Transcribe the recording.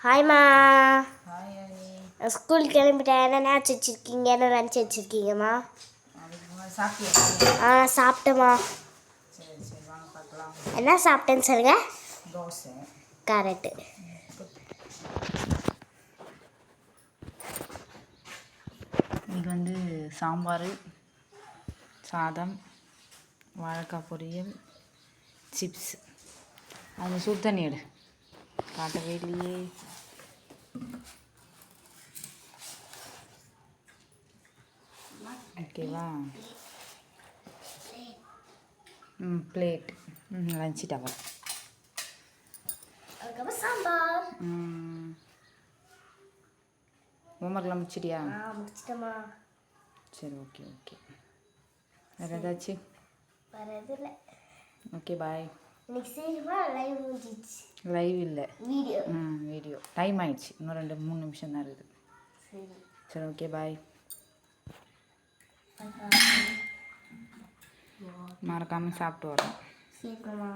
ஹாய்மா. Hi அனி. School கிளம்பிட்டேன். என்ன மேட்ச் வச்சுருக்கீங்க? என்ன லஞ்ச் வச்சுருக்கீங்கம்மா? சாப்பிட்டியா? சாப்பிட்டேம்மா. சரி சரி வாங்க பார்க்கலாம். என்ன சாப்பிட்டேன்னு சொல்லுங்க. தோசை. கரெக்டு. இன்னைக்கு சாம்பார், சாதம், வாழைக்காய் பொரியல், சிப்ஸ். அது சுடு தண்ணி எடு. காட்டவே இல்லையே. ஓகேவா? பிளேட். Lunch towel. சாம்பார். ஹோம்ஒர்க்லாம் முடிச்சிட்டியா? முடிச்சிட்டேம்மா. சரி ஓகே ஓகே. வேறு ஏதாச்சும்? வேறு எதுவும் இல்லை. Okay bye. இன்னைக்கு சரிமா லைவ் முடிஞ்சிச்சு. லைவ் இல்லை, வீடியோ. வீடியோ. டைம் ஆயிடுச்சு, இன்னும் 2-3 நிமிஷம் தான் இருக்குது. சரி ஓகே பாய். மறக்காமல் சாப்பிட்டு வரோம். சீக்கிரமா.